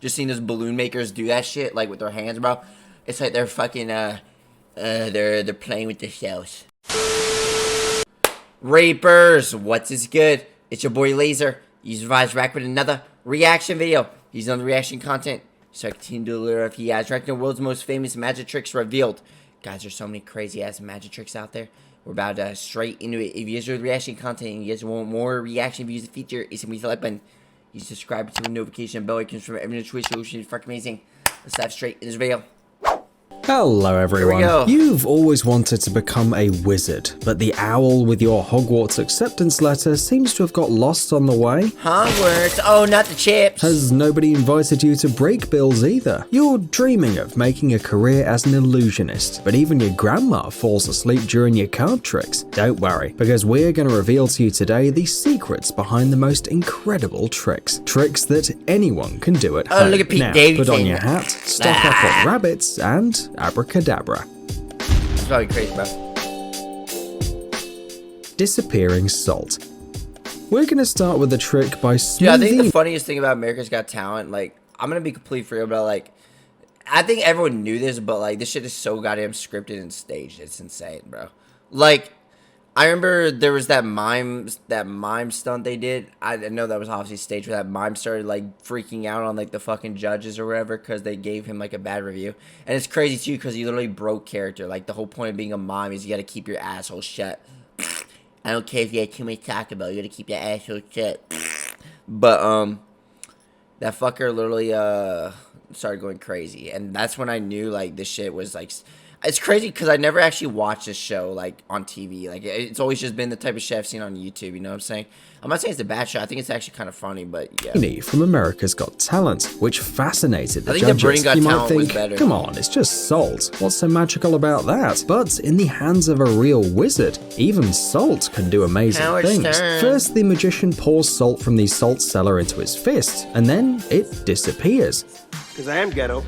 just seen those balloon makers do that shit, like, with their hands, bro. It's like they're fucking, they're playing with the shells. Rapers, what's good? It's your boy Laser. He's back with another reaction video. He's on the reaction content. So continue to lure if he has reckon the world's most famous magic tricks revealed. Guys, there's so many crazy ass magic tricks out there. We're about to straight into it. If you guys enjoy the reaction content and you guys want more reaction views to feature, it's gonna be the like button. You subscribe to the notification bell icons from every Twitch solution. Fucking amazing. Let's dive straight in this video. Hello everyone. You've always wanted to become a wizard, but the owl with your Hogwarts acceptance letter seems to have got lost on the way. Hogwarts? Oh, not the chips. Has nobody invited you to break bills either? You're dreaming of making a career as an illusionist, but even your grandma falls asleep during your card tricks. Don't worry, because we're going to reveal to you today the secrets behind the most incredible tricks. Tricks that anyone can do at home. Look at Pete now, Davidson. put on your hat, stock up on rabbits, and abracadabra. It's probably crazy, bro. Disappearing salt. We're gonna start with a trick by smoothing. Dude, I think the funniest thing about America's Got Talent, like, I'm gonna be completely for real about, like, I think everyone knew this, but, like, this shit is so goddamn scripted and staged. It's insane, bro. Like, I remember there was that mime stunt they did. I know that was obviously staged, where that mime started, like, freaking out on, like, the fucking judges or whatever because they gave him, like, a bad review. And it's crazy, too, because he literally broke character. Like, the whole point of being a mime is you gotta keep your asshole shut. I don't care if you had too much Taco Bell, you gotta keep your asshole shut. But, that fucker literally, started going crazy. And that's when I knew, like, this shit was, like... It's crazy because I never actually watched this show, like, on TV. Like, it's always just been the type of shit I've seen on YouTube, you know what I'm saying? I'm not saying it's a bad show. I think it's actually kind of funny, but yeah. From America's Got Talent, which fascinated the judges. The Britain's Got you might Talent think, was better. Come on, it's just salt. What's so magical about that? But in the hands of a real wizard, even salt can do amazing things. First, the magician pours salt from the salt cellar into his fist, and then it disappears. Because I am ghetto.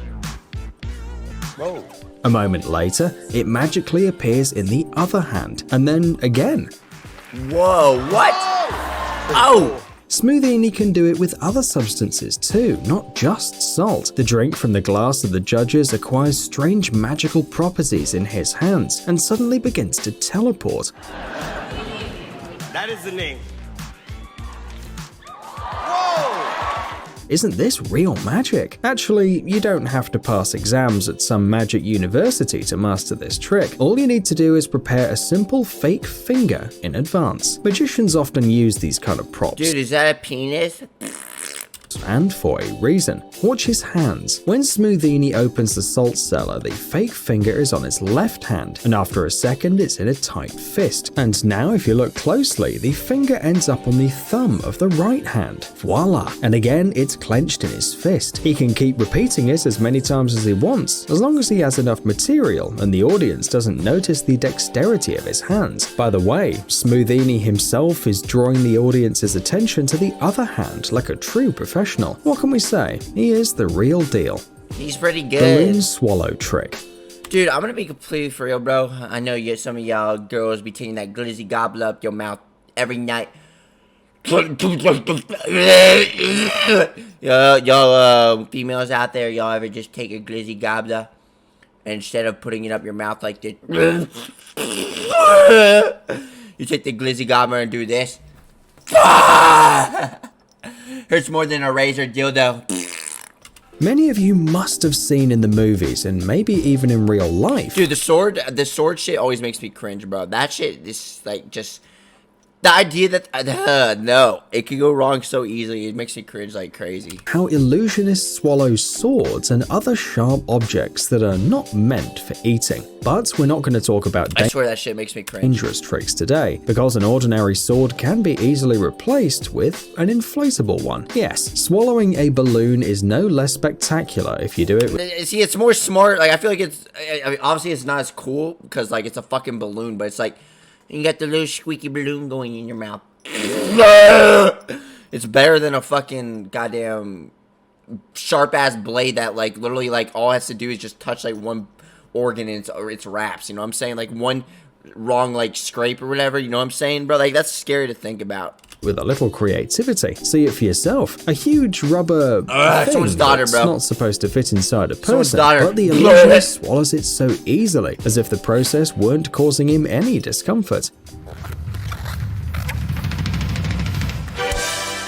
Whoa. A moment later, it magically appears in the other hand, and then again. Whoa, what? Oh! 𝐬𝐻𝐸𝐸 can do it with other substances too, not just salt. The drink from the glass of the judges acquires strange magical properties in his hands, and suddenly begins to teleport. That is the name. Isn't this real magic? Actually, you don't have to pass exams at some magic university to master this trick. All you need to do is prepare a simple fake finger in advance. Magicians often use these kind of props. Dude, is that a penis? And for a reason. Watch his hands. When 𝐬𝐻𝐸𝐸 opens the salt cellar, the fake finger is on his left hand, and after a second it's in a tight fist. And now if you look closely, the finger ends up on the thumb of the right hand. Voila! And again, it's clenched in his fist. He can keep repeating it as many times as he wants, as long as he has enough material and the audience doesn't notice the dexterity of his hands. By the way, 𝐬𝐻𝐸𝐸 himself is drawing the audience's attention to the other hand like a true professional. What can we say? He is the real deal. He's pretty good. Balloon swallow trick. Dude, I'm gonna be completely for real, bro. I know some of y'all girls be taking that glizzy gobbler up your mouth every night. Y'all females out there, y'all ever just take a glizzy gobbler and instead of putting it up your mouth like this, you take the glizzy gobbler and do this? Hurts more than a razor dildo. Many of you must have seen in the movies and maybe even in real life. Dude, the sword shit always makes me cringe, bro. That shit is like just the idea that no, it can go wrong so easily. It makes me cringe like crazy. How illusionists swallow swords and other sharp objects that are not meant for eating. But we're not going to talk about I swear that shit makes me cringe. Dangerous tricks today, because an ordinary sword can be easily replaced with an inflatable one. Yes, swallowing a balloon is no less spectacular if you do it with... See, it's more smart. Like, I feel like I mean, obviously it's not as cool because, like, it's a fucking balloon, but it's like, you got the little squeaky balloon going in your mouth. It's better than a fucking goddamn sharp-ass blade that, like, literally, like, all it has to do is just touch, like, one organ and it's wraps, you know what I'm saying? Like, one wrong like scrape or whatever. You know what I'm saying, bro? Like that's scary to think about. With a little creativity, see it for yourself. A huge rubber thing someone's daughter, that's bro. not supposed to fit inside a Someone's person, daughter. but the illusionist swallows it so easily, as if the process weren't causing him any discomfort.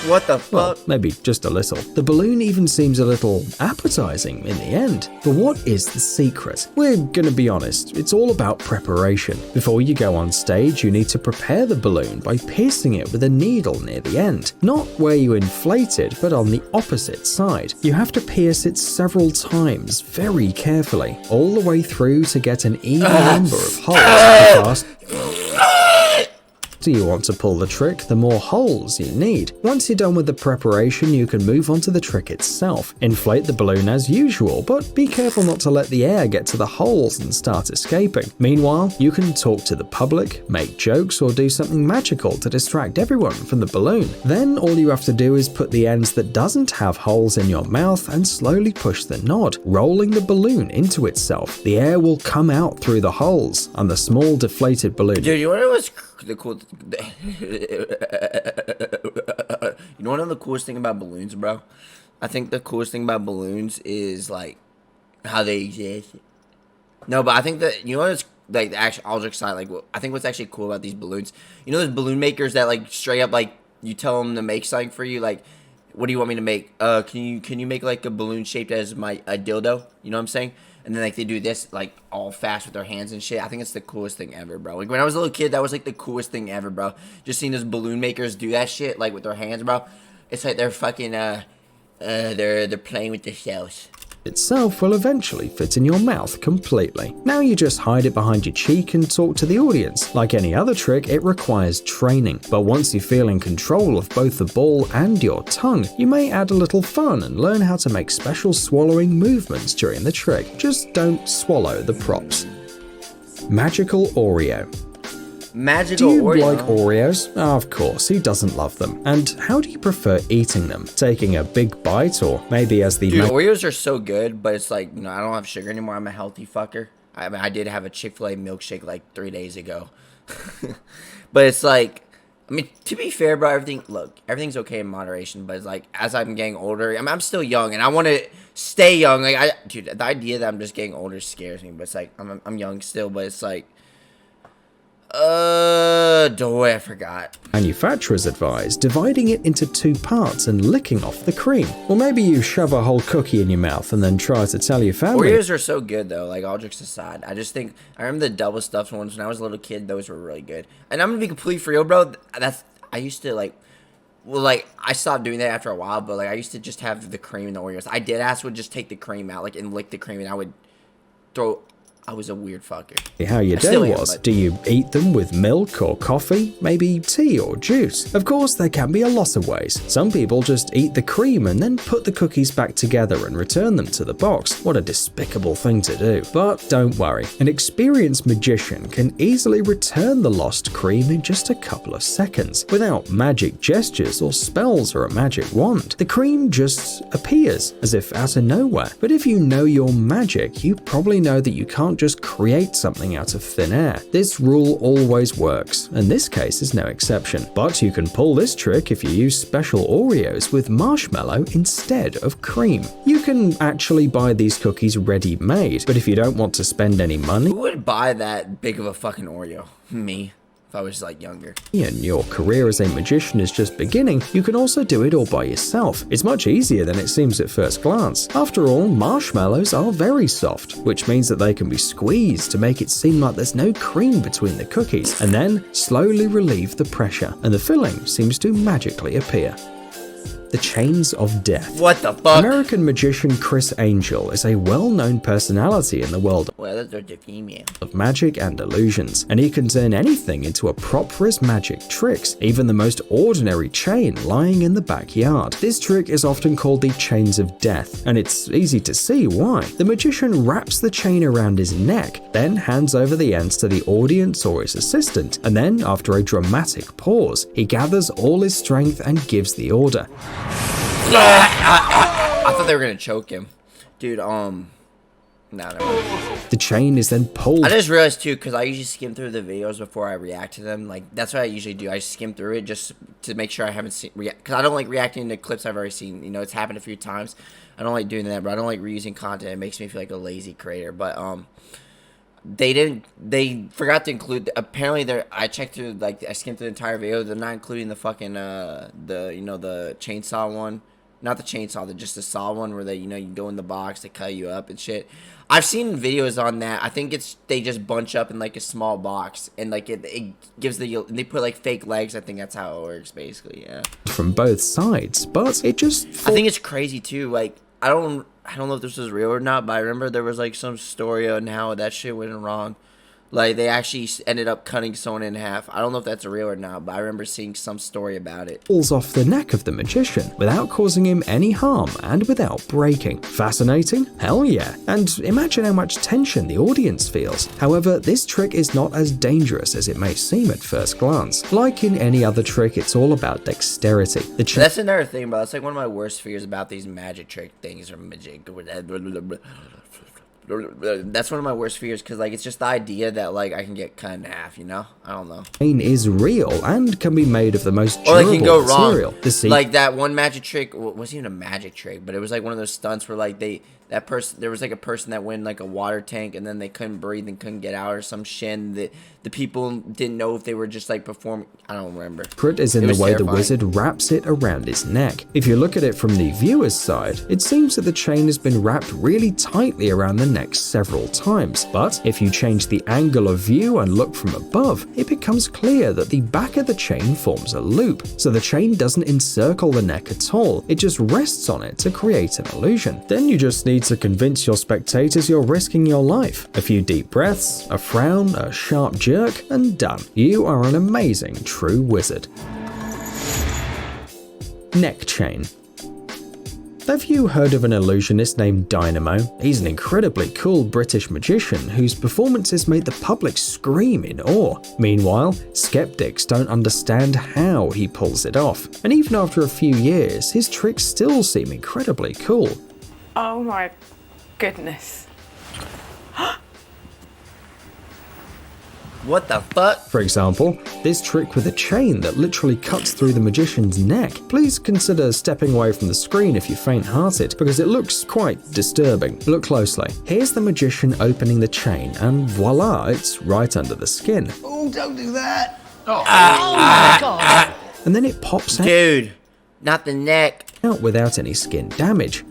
What the fuck? Well, maybe just a little. The balloon even seems a little appetizing in the end. But what is the secret? We're gonna be honest, it's all about preparation. Before you go on stage, you need to prepare the balloon by piercing it with a needle near the end. Not where you inflate it, but on the opposite side. You have to pierce it several times, very carefully, all the way through to get an even number of holes. Do you want to pull the trick, the more holes you need. Once you're done with the preparation, you can move on to the trick itself. Inflate the balloon as usual, but be careful not to let the air get to the holes and start escaping. Meanwhile, you can talk to the public, make jokes, or do something magical to distract everyone from the balloon. Then all you have to do is put the ends that doesn't have holes in your mouth and slowly push the nod, rolling the balloon into itself. The air will come out through the holes, and the small deflated balloon. Dude, you know what was the cool? You know one of the coolest thing about balloons, bro? I think the coolest thing about balloons is like how they exist. No, but I think that you know what's like the actual all jokes aside, like I think what's actually cool about these balloons. You know those balloon makers that like straight up like you tell them to make something for you, like what do you want me to make? Can you make like a balloon shaped as a dildo? You know what I'm saying? And then like they do this like all fast with their hands and shit. I think it's the coolest thing ever, bro. Like when I was a little kid, that was like the coolest thing ever, bro. Just seeing those balloon makers do that shit like with their hands, bro. It's like they're fucking they're playing with the shells. Itself will eventually fit in your mouth completely. Now you just hide it behind your cheek and talk to the audience. Like any other trick, it requires training, but once you feel in control of both the ball and your tongue, you may add a little fun and learn how to make special swallowing movements during the trick. Just don't swallow the props. Magical Oreo. Magical Do you Oreo. like Oreos? Oh, of course, who doesn't love them? And how do you prefer eating them? Taking a big bite or maybe as the... Dude, Oreos are so good, but it's like, you know, I don't have sugar anymore. I'm a healthy fucker. I mean, I did have a Chick-fil-A milkshake like 3 days ago. But it's like, I mean, to be fair, bro, everything's okay in moderation, but it's like, as I'm getting older, I mean, I'm still young, and I want to stay young. Like, dude, the idea that I'm just getting older scares me, but it's like, I'm young still, but it's like, I forgot. Manufacturers advise dividing it into 2 parts and licking off the cream. Or maybe you shove a whole cookie in your mouth and then try to tell your family. Oreos are so good though, like all jokes aside. I just think, I remember the double stuffed ones when I was a little kid, those were really good. And I'm gonna be completely for real, bro, I used to like, well, like, I stopped doing that after a while, but like, I used to just have the cream in the Oreos. I would just take the cream out, like, and lick the cream, and I would throw... I was a weird fucker. How your day was. Do you eat them with milk or coffee? Maybe tea or juice? Of course, there can be a lot of ways. Some people just eat the cream and then put the cookies back together and return them to the box. What a despicable thing to do. But don't worry, an experienced magician can easily return the lost cream in just a couple of seconds, without magic gestures or spells or a magic wand. The cream just appears, as if out of nowhere. But if you know your magic, you probably know that you can't just create something out of thin air. This rule always works, and this case is no exception. But you can pull this trick if you use special Oreos with marshmallow instead of cream. You can actually buy these cookies ready-made, but if you don't want to spend any money, Who would buy that big of a fucking Oreo? Me. If I was like younger. and your career as a magician is just beginning, you can also do it all by yourself. It's much easier than it seems at first glance. After all, marshmallows are very soft, which means that they can be squeezed to make it seem like there's no cream between the cookies, and then slowly relieve the pressure, and the filling seems to magically appear. The Chains of Death. What the fuck? American magician Criss Angel is a well-known personality in the world Well, that's the female. of magic and illusions, and he can turn anything into a prop for his magic tricks, even the most ordinary chain lying in the backyard. This trick is often called the Chains of Death, and it's easy to see why. The magician wraps the chain around his neck, then hands over the ends to the audience or his assistant, and then, after a dramatic pause, he gathers all his strength and gives the order. I thought they were gonna choke him. Dude, No, never mind. The chain is then pulled. I just realized too, because I usually skim through the videos before I react to them. Like, that's what I usually do. I skim through it just to make sure I haven't seen because I don't like reacting to clips I've already seen. You know, it's happened a few times. I don't like doing that, but I don't like reusing content. It makes me feel like a lazy creator. But they forgot to include. Apparently, I checked through, like, I skimmed through the entire video. They're not including the fucking the chainsaw one. Not the chainsaw, just the saw one where they, you go in the box, they cut you up and shit. I've seen videos on that. I think they just bunch up in like a small box and like it gives they put like fake legs. I think that's how it works basically. Yeah. From both sides, but it just. I think it's crazy too. Like I don't know if this was real or not, but I remember there was like some story on how that shit went wrong. Like, they actually ended up cutting someone in half. I don't know if that's real or not, but I remember seeing some story about it. Falls off the neck of the magician without causing him any harm and without breaking. Fascinating? Hell yeah. And imagine how much tension the audience feels. However, this trick is not as dangerous as it may seem at first glance. Like in any other trick, it's all about dexterity. That's another thing, bro. That's like one of my worst fears about these magic trick things or magic. That's one of my worst fears because, like, it's just the idea that, like, I can get cut in half, you know? I don't know. Chain is real and can be made of the most durable material. Or it can go wrong. Like, that one magic trick, well, it wasn't even a magic trick, but it was, like, one of those stunts where, like, there was, like, a person that went in, like, a water tank and then they couldn't breathe and couldn't get out or some shit, and the people didn't know if they were just, like, performing. I don't remember. Secret is in the way the wizard wraps it around his neck. If you look at it from the viewer's side, it seems that the chain has been wrapped really tightly around the neck several times. But if you change the angle of view and look from above, it becomes clear that the back of the chain forms a loop. So the chain doesn't encircle the neck at all, it just rests on it to create an illusion. Then you just need to convince your spectators you're risking your life. A few deep breaths, a frown, a sharp jerk, and done. You are an amazing true wizard. Neck chain. Have you heard of an illusionist named Dynamo? He's an incredibly cool British magician whose performances made the public scream in awe. Meanwhile, skeptics don't understand how he pulls it off. And even after a few years, his tricks still seem incredibly cool. Oh my goodness. What the fuck? For example, this trick with a chain that literally cuts through the magician's neck. Please consider stepping away from the screen if you're faint-hearted, because it looks quite disturbing. Look closely. Here's the magician opening the chain, and voila, it's right under the skin. Oh, don't do that! Oh my god! And then it pops out. Dude, not the neck. Out without any skin damage.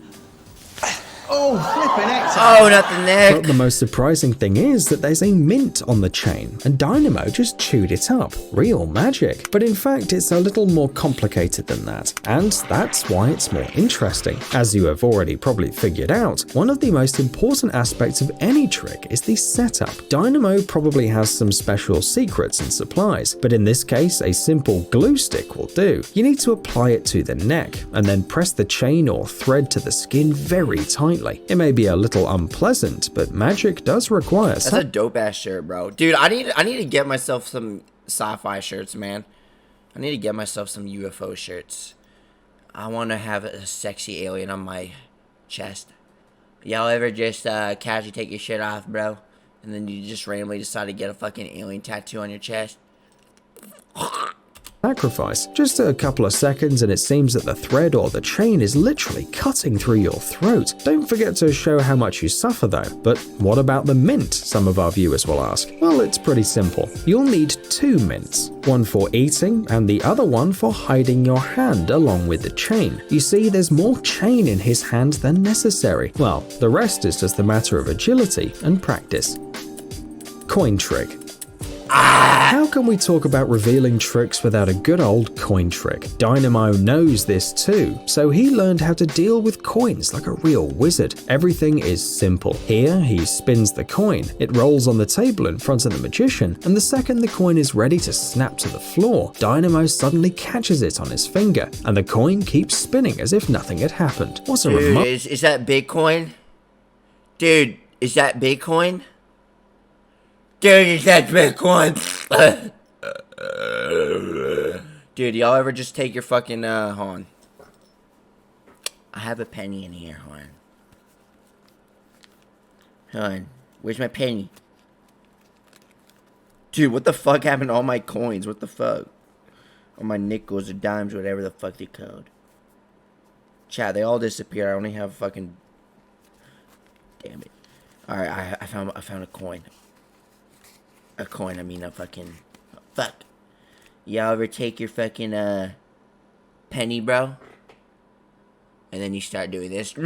Oh, flipping heck! Oh, not the neck. But the most surprising thing is that there's a mint on the chain, and Dynamo just chewed it up. Real magic. But in fact, it's a little more complicated than that, and that's why it's more interesting. As you have already probably figured out, one of the most important aspects of any trick is the setup. Dynamo probably has some special secrets and supplies, but in this case, a simple glue stick will do. You need to apply it to the neck, and then press the chain or thread to the skin very tightly. It may be a little unpleasant, but magic does require That's a dope ass shirt, bro. Dude, I need to get myself some sci-fi shirts, man. I need to get myself some UFO shirts. I want to have a sexy alien on my chest. Y'all ever just casually take your shit off, bro? And then you just randomly decide to get a fucking alien tattoo on your chest? Sacrifice. Just a couple of seconds and it seems that the thread or the chain is literally cutting through your throat. Don't forget to show how much you suffer though. But what about the mint, some of our viewers will ask? Well, it's pretty simple. You'll need 2 mints. One for eating and the other one for hiding your hand along with the chain. You see, there's more chain in his hand than necessary. Well, the rest is just a matter of agility and practice. Coin trick. How can we talk about revealing tricks without a good old coin trick? Dynamo knows this too, so he learned how to deal with coins like a real wizard. Everything is simple. Here, he spins the coin. It rolls on the table in front of the magician, and the second the coin is ready to snap to the floor, Dynamo suddenly catches it on his finger, and the coin keeps spinning as if nothing had happened. What a Dude, is that Bitcoin? Dude, is that Bitcoin? Dude, is that Bitcoin? Dude, y'all ever just take your fucking, hold on. I have a penny in here, hold on. Hold on. Where's my penny? Dude, what the fuck happened to all my coins? What the fuck? Or my nickels or dimes, whatever the fuck they're called. Chat, they all disappear. I only have fucking... Damn it. Alright, I found a coin. A coin, I mean a fucking... Fuck. Y'all ever take your fucking, penny, bro? And then you start doing this.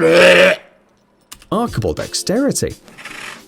Remarkable dexterity.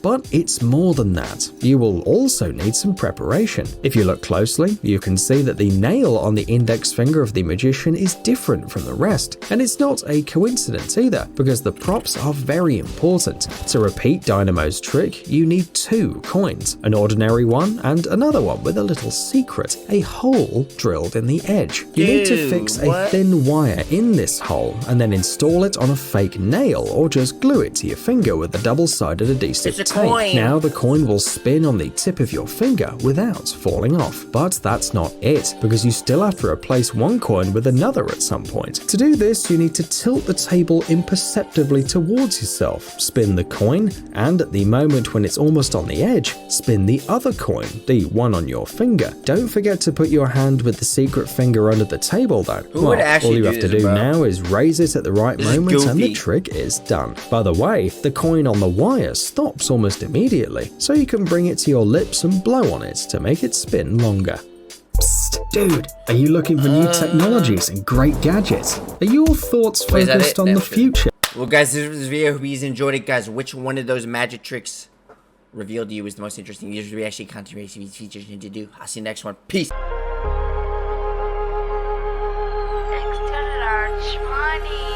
But it's more than that. You will also need some preparation. If you look closely, you can see that the nail on the index finger of the magician is different from the rest. And it's not a coincidence either, because the props are very important. To repeat Dynamo's trick, you need 2 coins, an ordinary one and another one with a little secret, a hole drilled in the edge. You need to fix a thin wire in this hole and then install it on a fake nail, or just glue it to your finger with a double-sided adhesive tape. Now the coin will spin on the tip of your finger without falling off. But that's not it, because you still have to replace one coin with another at some point. To do this, you need to tilt the table imperceptibly towards yourself, spin the coin, and at the moment when it's almost on the edge, spin the other coin, the one on your finger. Don't forget to put your hand with the secret finger under the table though. All you have to do now is raise it at the right moment and the trick is done. By the way, the coin on the wire stops almost immediately, so you can bring it to your lips and blow on it to make it spin longer. Psst, dude, are you looking for new technologies and great gadgets? Are your thoughts focused on the future? Well, guys, this was this video. Hope you guys enjoyed it, guys. Which one of those magic tricks revealed to you was the most interesting? These are actually content features you need to do. I'll see you next one. Peace. Extra large money.